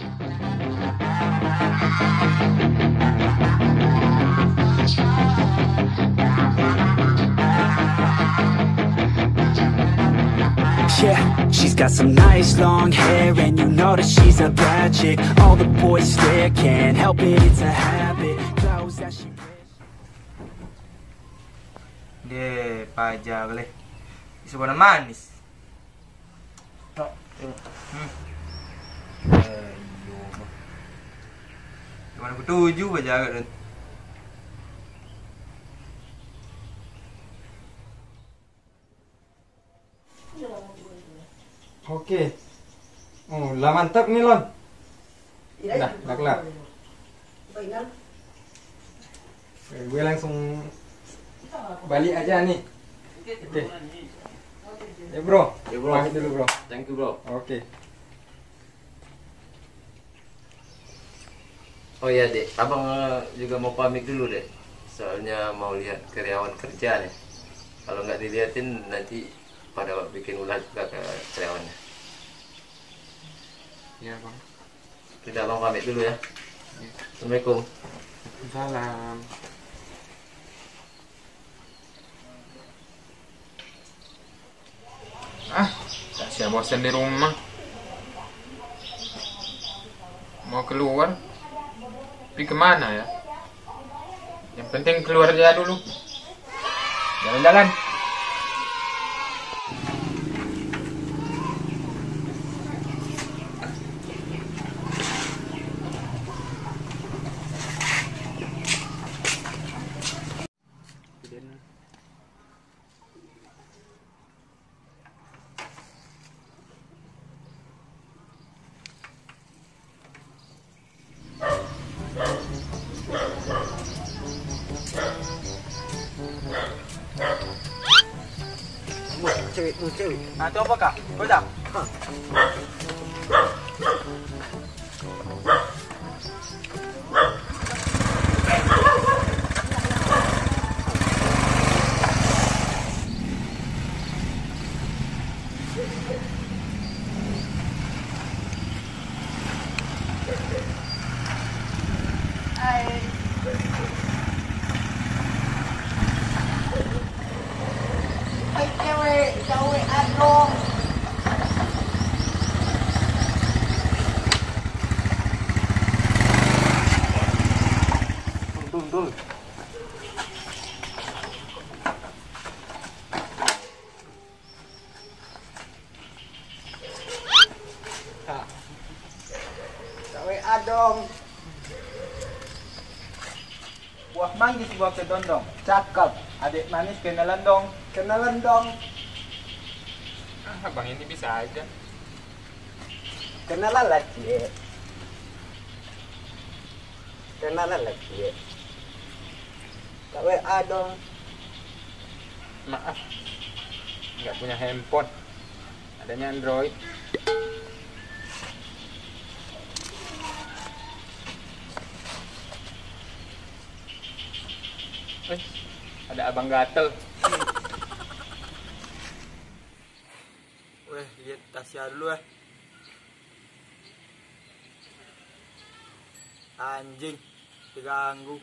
Yeah, she's got some nice long hair, and you know that she's a bad chick. All the boys stare, can't help it, it's a habit. Clothes that she wears. Deh, pajak leh. Isu warna manis. Tok. Gimana aku tuju pajak dan. Oke. Oh, lah mantap nih, Lon. Udah kelar. Gue langsung balik aja nih. Oke. Ya, bro. Pamit dulu, bro. Thank you, bro. Oke. Oh iya, Dek. Abang juga mau pamit dulu, Dek. Soalnya mau lihat karyawan kerja nih. Kalau nggak dilihatin nanti pada bikin ulah juga ke karyawannya. Iya, Bang. Kita abang pamit dulu ya. Assalamualaikum. Salam. Tak siap bosan di rumah. Mau keluar, tapi kemana ya? Yang penting keluar aja dulu. Jalan-jalan. Cewek. Nah, itu apa, Kak? Gojak? Cewek adong. Tunggu. Cewek adong. Buah manggis, buah kedondong. Cakep. Adik manis kenalan dong. Kenalan dong. Abang ini bisa aja. Kenalan lagi. Kenalan lagi. Cewek adong. Maaf, nggak punya handphone. Adanya Android. Ada abang gatel. Weh, lihat Tasya dulu Anjing, diganggu.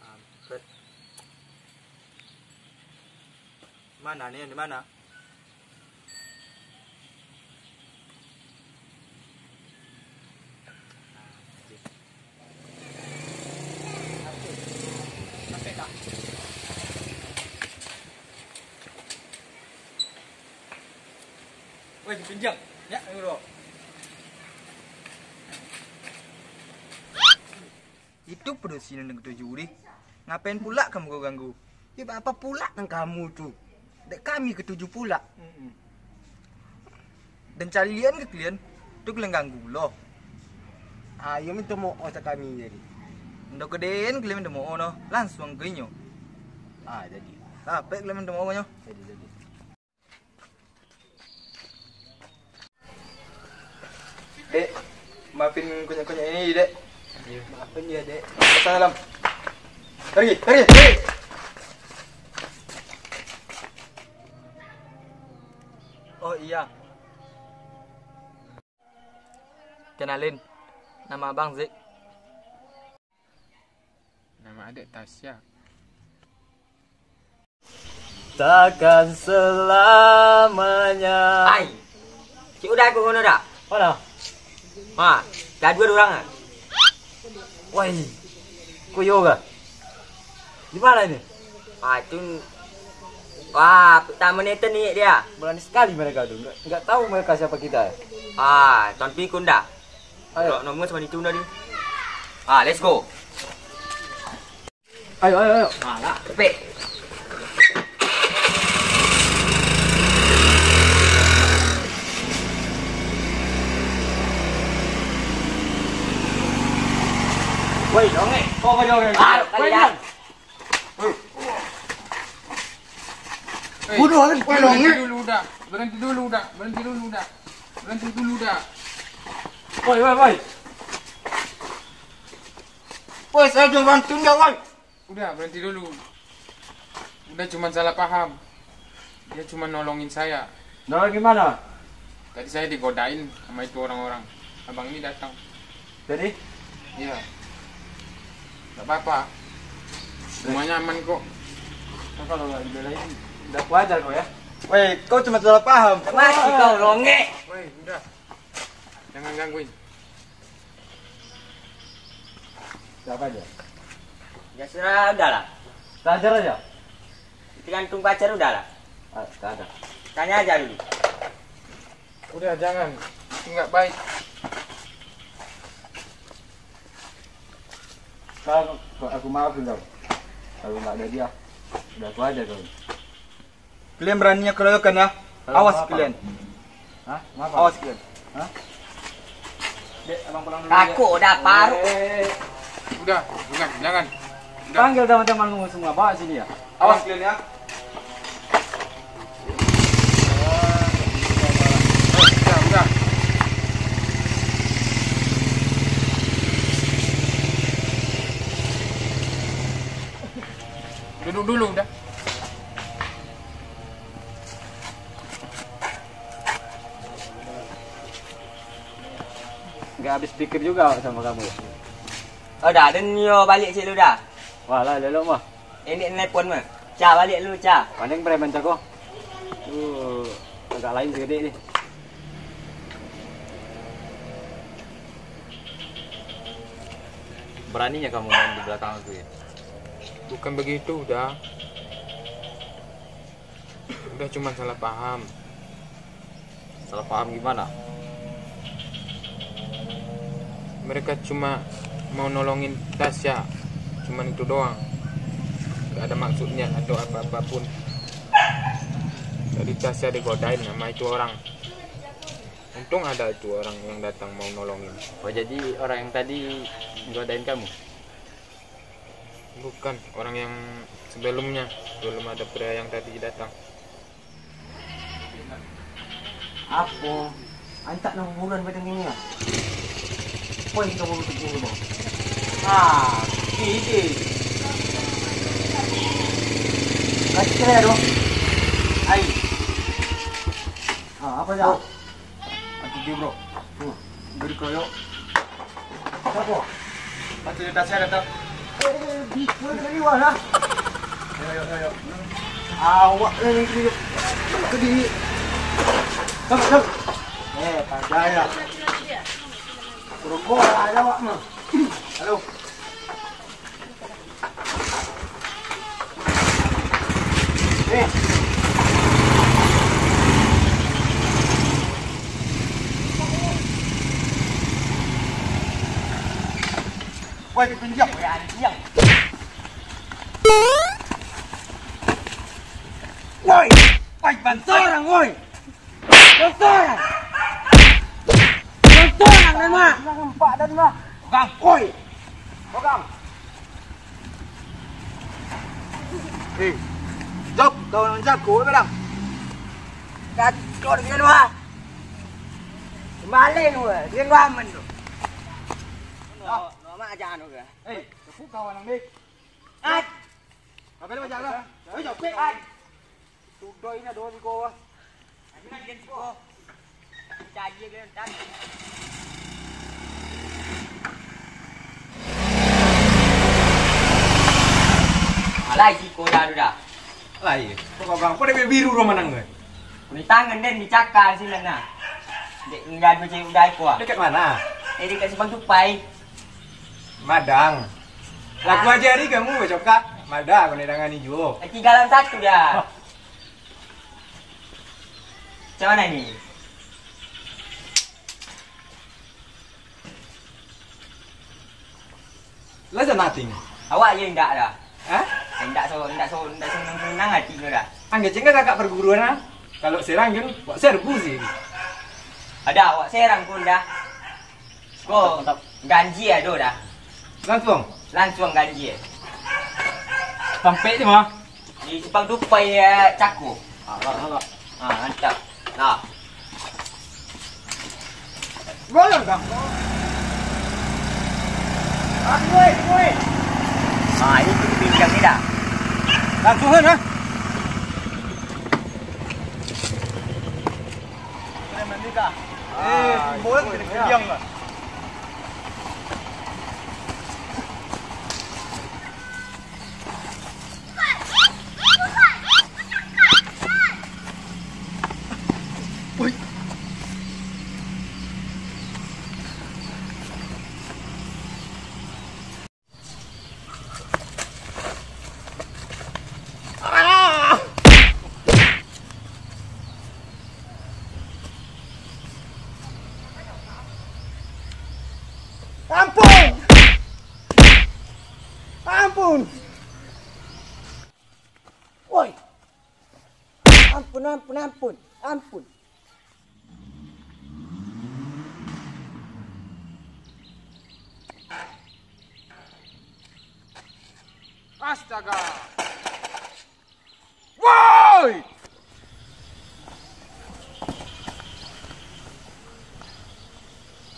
Ampet. Mana nih, di mana? Weh, dipinjam. Ya, bro. Itu perusin dengan juri. Ngapain pula kamu kau ganggu? Ya apa pula kan kamu tuh? Dek kami ketujuh pula. Dan kalian ke kalian tuh kalian ganggu loh. Ayo minta mau otak kami jadi. Ndak kedein kalian minta mau no, langsung ke inyo. Jadi. Apa kalian minta mau nyo? Jadi. Dek, maafin kunyah-kunyah ini, Dek. Maafin ya, Dek. Sana, Lam. Pergi. Oh iya. Kenalin, nama Abang Zik. Nama adik Tasya. Takkan selamanya. Ai. Cik udah aku ngono dah. Mana? Ha, dah dua orang ah. Woi, kuyo ke? Di mana ini? Itu wah, pertama ni ni dia. Berani sekali mereka tuh. Nggak tahu mereka siapa kita. Tuan Pikun dah. Ayo. Kalau nombor sama itu dah ni. Let's go. Ayo. Lah, cepet. Woi, dongeng. Kau dongeng. Kali dah. Bodoh kan? Berhenti dulu dah. Berhenti dulu dah. Woi. Woi, saya jom bantu dia, woi. Udah, berhenti dulu. Udah cuma salah paham. Dia cuma nolongin saya. Nolong gimana? Tadi saya digodain sama itu orang-orang. Abang ini datang. Jadi? Iya. Gak apa-apa. Semuanya aman kok. Nah, kalau nggak dibelain, udah wajar kok ya. Woi, kau cuma salah paham. Masih kau longek. Woi, udah. Jangan gangguin. Siapa aja? Ya sudah lah. Tajar aja. Tergantung pacar udah lah. Tak ada. Tanya aja dulu. Udah, jangan. Itu nggak baik. Kalau aku maafin kau. Kalau nggak ada dia, udah aku aja kau. Kalian beraninya keroyokan ya? Awas kalian. Hah? Maaf. Awas kalian. Hah? Dek, abang pulang dulu. Takut dah paruh. Udah, jangan. Udah. Panggil teman-temanmu semua, bawa sini ya. Awas kalian ya. Udah. Duduk dulu, udah. Nggak habis pikir juga sama kamu ya. Dah, denyo balik sini lu dah. Walah, lelok mah. Ini telepon mah. Ca balik lu, Ca. Paling preman cako. Agak lain segede nih. Beraninya kamu main di belakang aku ya? Bukan begitu, udah. Udah cuma salah paham. Salah paham gimana? Mereka cuma mau nolongin Tasya. Cuman itu doang. Gak ada maksudnya atau apa-apapun. Tadi Tasya digodain sama itu orang. Untung ada itu orang yang datang mau nolongin. Oh, jadi orang yang tadi godain kamu? Bukan, orang yang sebelumnya. Belum ada pria yang tadi datang. Apa? Antak nak hubungan macam ni lah. Poin kamu untuk ini bang. Ini. Kasih kira dong. Ai. Apa aja? Nanti dia bro. Beri keroyok. Apa? Bantu dia Tasya datang. Boleh dari mana? Ayo. Awak ni kedi. Come. Pandai ya. Rokok ada awak mah. Halo. Woi, diam. Diam. Woi, bantu orang, woi. Bantu orang dan mah. Nampak dan mah. Gang, woi. Gang. Jom, kau nak jago, bilang. Kacau dengan wah. Kembali nu, dengan wah men tu. Nama aja anu ke. Phú cầu làm đi. Ai? Ở bên đây bây giờ đó. Bây giờ quyết Ai? tụi tôi là đôi đi cô. Anh đi cô. Chạy gì lên đánh. Lai siko dah tu dah. Lah iya. Kok bang, kok DP biru ro manang gue? Kulit tangan den dicakar sini nah. Dek ngadu cewek udah aku ah. Dekat mana? Dekat Simpang Tupai. Madang. Laku aja hari kamu cokak. Madang, kau nedangani jo. 3 lawan 1 dah. Macam mana ni? Lah jangan nating. Awak je ndak dah. Hah? Ndak senang hati kau dah. Angge cengka kakak perguruan ah. Kalau serang kan, buat serbu sih. Ada awak serang pun dah. Kau ganji ada dah. Langsung ganji. Sampai je mah. Di Simpang Tupai Caku. Mantap. Nah. Golong kang. Woi. Ini kita bincang ni dah. Langsung kan ah. Boleh kena kebiang lah. Ampun! Woi! Ampun! Astaga. Woi!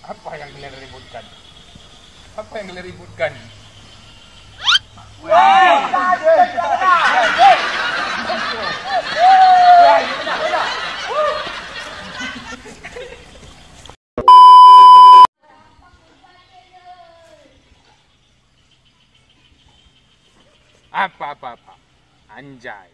Apa yang kalian ributkan? Apa? Anjay.